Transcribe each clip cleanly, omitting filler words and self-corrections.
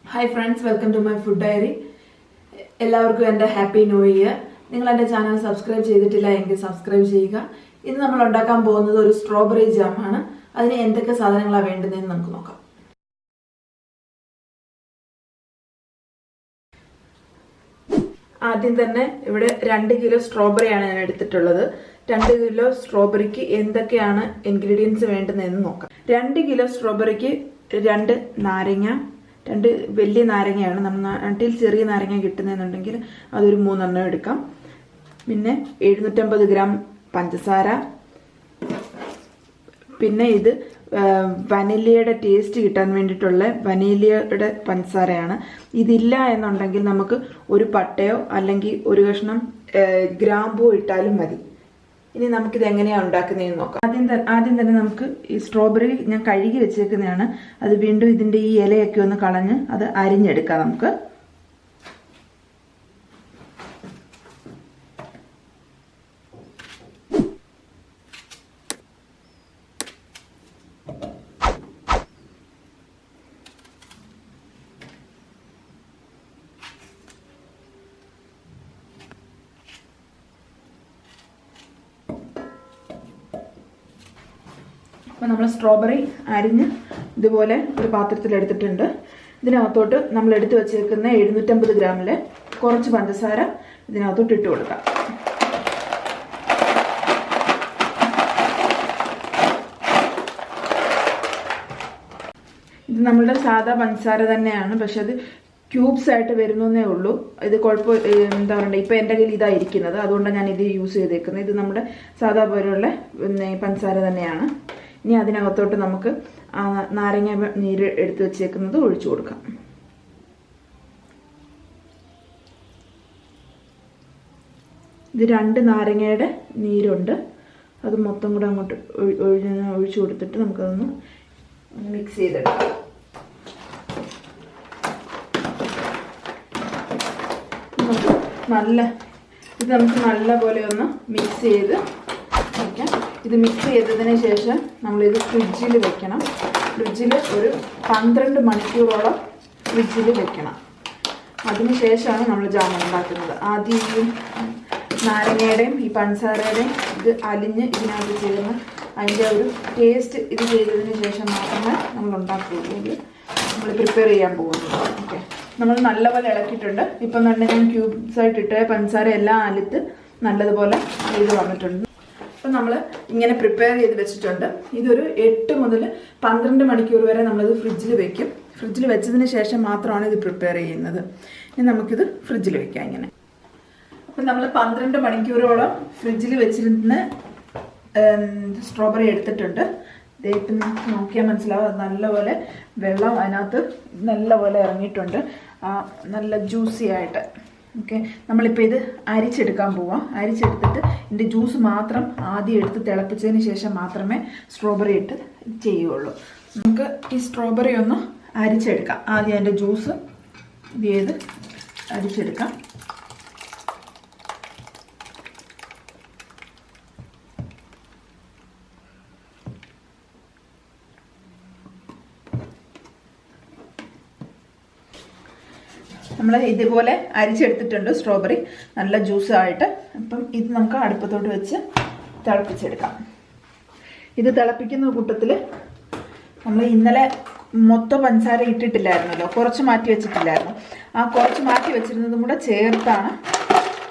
Hi friends, welcome to my food diary. എല്ലാവർക്കും എൻ്റെ happy new year. നിങ്ങൾ എൻ്റെ ചാനൽ സബ്സ്ക്രൈബ് ചെയ്തിട്ടില്ല എങ്കിൽ സബ്സ്ക്രൈബ് ചെയ്യുക. ഇന്ന് നമ്മൾ ഉണ്ടാക്കാൻ പോകുന്നത് ഒരു സ്ട്രോബെറി ജാം ആണ്. അതിന് എന്തൊക്കെ സാധനങ്ങളാണ് വേണ്ടതെന്ന് നമുക്ക് നോക്കാം. ആദ്യം തന്നെ ഇവിടെ 2 കിലോ സ്ട്രോബെറിയാണ് ഞാൻ എടുത്തിട്ടുള്ളത്. 2 കിലോ സ്ട്രോബെറിക്ക് എന്തൊക്കെയാണ് ഇൻഗ്രീഡിയൻസ് വേണ്ടതെന്ന് നോക്കാം. 2 കിലോ സ്ട്രോബെറിക്ക് 2 നാരങ്ങ, 2 വലിയ നാരങ്ങയാണ്. നമ്മൾ നാട്ടിൽ ചെറിയ നാരങ്ങ കിട്ടുന്നതെന്നുണ്ടെങ്കിൽ അതൊരു 3 എടുക്കാം. പിന്നെ 750 ഗ്രാം പഞ്ചസാര, പിന്നെ ഇത് വനിലയുടെ ടേസ്റ്റ് കിട്ടാൻ വേണ്ടിയിട്ടുള്ള വനിലയുടെ പഞ്ചസാരയാണ്. ഇതില്ല എന്നുണ്ടെങ്കിൽ നമുക്ക് ഒരു പട്ടയോ അല്ലെങ്കിൽ ഒരു കഷ്ണം ഗ്രാമ്പൂ ഇട്ടാലും മതി. ഇനി നമുക്കിത് എങ്ങനെയാണ് ഉണ്ടാക്കുന്നതെന്ന് നോക്കാം. ആദ്യം തന്നെ നമുക്ക് ഈ സ്ട്രോബെറി ഞാൻ കഴുകി വെച്ചേക്കുന്നതാണ്. അത് വീണ്ടും ഇതിൻ്റെ ഈ ഇലയൊക്കെ ഒന്ന് കളഞ്ഞ് അത് അരിഞ്ഞെടുക്കാം നമുക്ക്. അപ്പോൾ നമ്മൾ സ്ട്രോബെറി അരിഞ്ഞ് ഇതുപോലെ ഒരു പാത്രത്തിൽ എടുത്തിട്ടുണ്ട്. ഇതിനകത്തോട്ട് നമ്മൾ എടുത്തു വച്ചേക്കുന്ന 750 ഗ്രാമിലെ കുറച്ച് പഞ്ചസാര ഇതിനകത്തോട്ട് ഇട്ട് കൊടുക്കാം. ഇത് നമ്മളുടെ സാധാ പഞ്ചസാര തന്നെയാണ്, പക്ഷെ അത് ക്യൂബ്സ് ആയിട്ട് വരുന്നേ ഉള്ളൂ. ഇത് കുഴപ്പം എന്താ പറയുക, ഇപ്പം എൻ്റെ കയ്യിൽ ഇതായിരിക്കുന്നത്, അതുകൊണ്ടാണ് ഞാൻ ഇത് യൂസ് ചെയ്തേക്കുന്നത്. ഇത് നമ്മുടെ സാധാ പോലുള്ള പഞ്ചസാര തന്നെയാണ്. ഇനി അതിനകത്തോട്ട് നമുക്ക് നാരങ്ങ നീര് എടുത്ത് വെച്ചേക്കുന്നത് ഒഴിച്ചു കൊടുക്കാം. ഇത് 2 നാരങ്ങയുടെ നീരുണ്ട്, അത് മൊത്തം കൂടെ അങ്ങോട്ട് ഒഴിച്ചു കൊടുത്തിട്ട് നമുക്കതൊന്ന് മിക്സ് ചെയ്തെടുക്കാം. നമുക്ക് നല്ല പോലെ ഒന്ന് മിക്സ് ചെയ്ത് വയ്ക്കാം. ഇത് മിക്സ് ചെയ്തതിന് ശേഷം നമ്മളിത് ഫ്രിഡ്ജിൽ വെക്കണം. ഫ്രിഡ്ജിൽ ഒരു 12 മണിക്കൂറോളം ഫ്രിഡ്ജിൽ വെക്കണം. അതിന് ശേഷമാണ് നമ്മൾ ജാം ഉണ്ടാക്കുന്നത്. ആദ്യം ഈ നാരങ്ങയുടെയും ഈ പഞ്ചസാരയുടെയും ഇത് അലിഞ്ഞ് ഇതിനകത്ത് ചേർന്ന് അതിൻ്റെ ഒരു ടേസ്റ്റ് ഇത് ചെയ്തതിന് ശേഷം മാത്രമേ നമ്മൾ ഉണ്ടാക്കുകയുള്ളൂ. നമ്മൾ പ്രിപ്പയർ ചെയ്യാൻ പോകുന്നത്. ഓക്കെ, നമ്മൾ നല്ലപോലെ ഇളക്കിയിട്ടുണ്ട്. ഇപ്പം തന്നെ ഞാൻ ക്യൂബ്സ് ആയിട്ടിട്ട് പഞ്ചസാര എല്ലാം അലിത്ത് നല്ലതുപോലെ ചെയ്ത് വന്നിട്ടുണ്ട്. അപ്പം നമ്മൾ ഇങ്ങനെ പ്രിപ്പയർ ചെയ്ത് വെച്ചിട്ടുണ്ട്. ഇതൊരു 8 മുതൽ 12 മണിക്കൂർ വരെ നമ്മളിത് ഫ്രിഡ്ജിൽ വെക്കും. ഫ്രിഡ്ജിൽ വെച്ചതിന് ശേഷം മാത്രമാണ് ഇത് പ്രിപ്പയർ ചെയ്യുന്നത്. ഇനി നമുക്കിത് ഫ്രിഡ്ജിൽ വെക്കാം ഇങ്ങനെ. അപ്പം നമ്മൾ 12 മണിക്കൂറോളം ഫ്രിഡ്ജിൽ വെച്ചിരുന്ന സ്ട്രോബെറി എടുത്തിട്ടുണ്ട്. ഇപ്പം നോക്കിയാൽ മനസ്സിലാവും, നല്ലപോലെ വെള്ളം അതിനകത്ത് നല്ലപോലെ ഇറങ്ങിയിട്ടുണ്ട്, നല്ല ജ്യൂസി ആയിട്ട്. ഓക്കെ, നമ്മളിപ്പോൾ ഇത് അരിച്ചെടുക്കാൻ പോവാം. അരിച്ചെടുത്തിട്ട് ഇതിൻ്റെ ജ്യൂസ് മാത്രം ആദ്യം എടുത്ത് തിളപ്പിച്ചതിന് ശേഷം മാത്രമേ സ്ട്രോബെറി ഇട്ട് ചെയ്യുള്ളൂ. നമുക്ക് ഈ സ്ട്രോബെറി ഒന്ന് അരിച്ചെടുക്കാം. ആദ്യം അതിൻ്റെ ജ്യൂസ് ഇത് ചെയ്ത് അരിച്ചെടുക്കാം. നമ്മൾ ഇതുപോലെ അരിച്ചെടുത്തിട്ടുണ്ട് സ്ട്രോബെറി, നല്ല ജ്യൂസായിട്ട്. അപ്പം ഇത് നമുക്ക് അടുപ്പത്തോട്ട് വെച്ച് തിളപ്പിച്ചെടുക്കാം. ഇത് തിളപ്പിക്കുന്ന കൂട്ടത്തിൽ നമ്മൾ ഇന്നലെ മൊത്തം പഞ്ചസാര ഇട്ടിട്ടില്ലായിരുന്നല്ലോ, കുറച്ച് മാറ്റി വെച്ചിട്ടില്ലായിരുന്നു. ആ കുറച്ച് മാറ്റി വെച്ചിരുന്നതും കൂടെ ചേർത്താണ്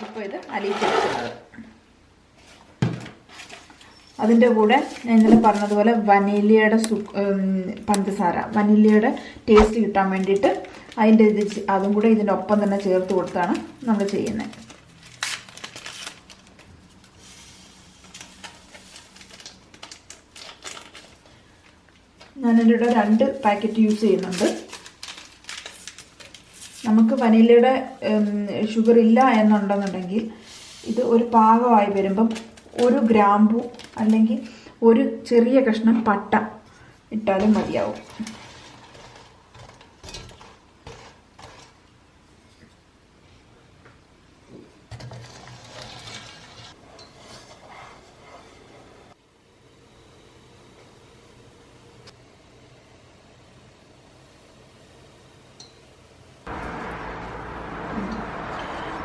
ഇപ്പോൾ ഇത് അലിയിച്ചെടുക്കുന്നത്. അതിൻ്റെ കൂടെ ഞാൻ ഇന്നലെ പറഞ്ഞതുപോലെ വനീലയുടെ പഞ്ചസാര, വനീലയുടെ ടേസ്റ്റ് കിട്ടാൻ വേണ്ടിയിട്ട് അതിൻ്റെ അതും കൂടെ ഇതിൻ്റെ ഒപ്പം തന്നെ ചേർത്ത് കൊടുത്താണ് നമ്മൾ ചെയ്യുന്നത്. ഞാനിവിടെ 2 പാക്കറ്റ് യൂസ് ചെയ്യുന്നുണ്ട്. നമുക്ക് വനീലയുടെ ഷുഗർ ഇല്ല എന്നുണ്ടെന്നുണ്ടെങ്കിൽ ഇത് ഒരു പാകമായി വരുമ്പം 1 ഗ്രാമ്പു അല്ലെങ്കിൽ ഒരു ചെറിയ കഷ്ണം പട്ട ഇട്ടാലും മതിയാവും.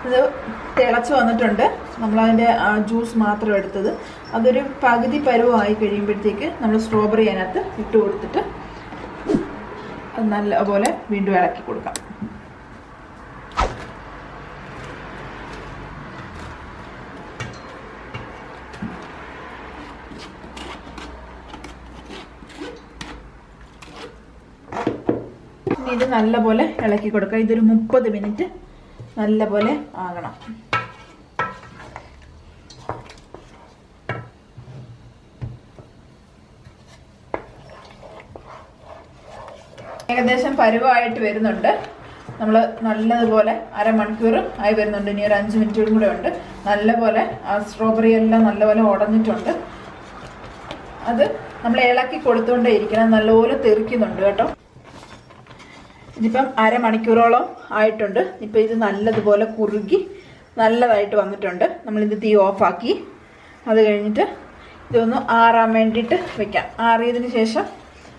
ഇത് തിളച്ച് വന്നിട്ടുണ്ട്. നമ്മളതിൻ്റെ ജ്യൂസ് മാത്രം എടുത്തത്. അതൊരു പകുതി പരുവമായി കഴിയുമ്പോഴത്തേക്ക് നമ്മൾ സ്ട്രോബെറി അതിനകത്ത് ഇട്ട് കൊടുത്തിട്ട് അത് നല്ലപോലെ വീണ്ടും ഇളക്കി കൊടുക്കാം. ഇനി ഇത് നല്ലപോലെ ഇളക്കി കൊടുക്കാം. ഇതൊരു 30 മിനിറ്റ് നല്ലപോലെ ആകണം. ഏകദേശം പരുവമായിട്ട് വരുന്നുണ്ട്. നമ്മൾ നല്ലതുപോലെ അരമണിക്കൂർ ആയി വരുന്നുണ്ട്. ഇനി ഒരു 5 മിനിറ്റും കൂടെ ഉണ്ട്. നല്ലപോലെ ആ സ്ട്രോബെറി എല്ലാം നല്ലപോലെ ഉടഞ്ഞിട്ടുണ്ട്. അത് നമ്മൾ ഇളക്കി കൊടുത്തുകൊണ്ടേ ഇരിക്കണം. നല്ലപോലെ തെറിക്കുന്നുണ്ട് കേട്ടോ. ഇതിപ്പം അരമണിക്കൂറോളം ആയിട്ടുണ്ട്. ഇപ്പം ഇത് നല്ലതുപോലെ കുറുകി നല്ലതായിട്ട് വന്നിട്ടുണ്ട്. നമ്മളിത് തീ ഓഫാക്കി അത് കഴിഞ്ഞിട്ട് ഇതൊന്ന് ആറാൻ വേണ്ടിയിട്ട് വെക്കാം. ആറിയതിന് ശേഷം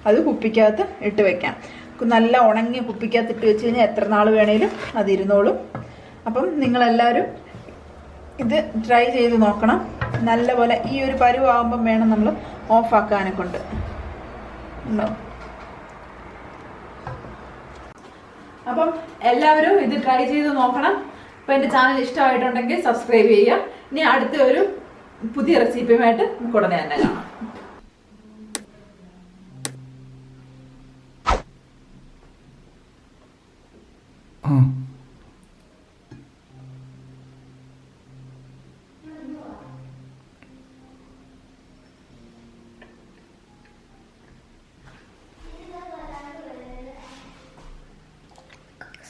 അത് കുപ്പിക്കകത്ത് ഇട്ട് വെക്കാം. നല്ല ഉണങ്ങിയ കുപ്പിക്കകത്ത് ഇട്ട് വെച്ച് കഴിഞ്ഞാൽ എത്ര നാൾ വേണേലും അതിരുന്നോളും. അപ്പം നിങ്ങളെല്ലാവരും ഇത് ട്രൈ ചെയ്ത് നോക്കണം. നല്ലപോലെ ഈ ഒരു പരുവാകുമ്പം വേണം നമ്മൾ ഓഫാക്കാനെ കൊണ്ട്. ഉണ്ടോ? അപ്പം എല്ലാവരും ഇത് ട്രൈ ചെയ്ത് നോക്കണം. അപ്പം എൻ്റെ ചാനൽ ഇഷ്ടമായിട്ടുണ്ടെങ്കിൽ സബ്സ്ക്രൈബ് ചെയ്യുക. ഇനി അടുത്ത ഒരു പുതിയ റെസിപ്പിയുമായിട്ട് നമുക്ക് ഉടനെ തന്നെ കാണാം.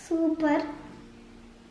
Super.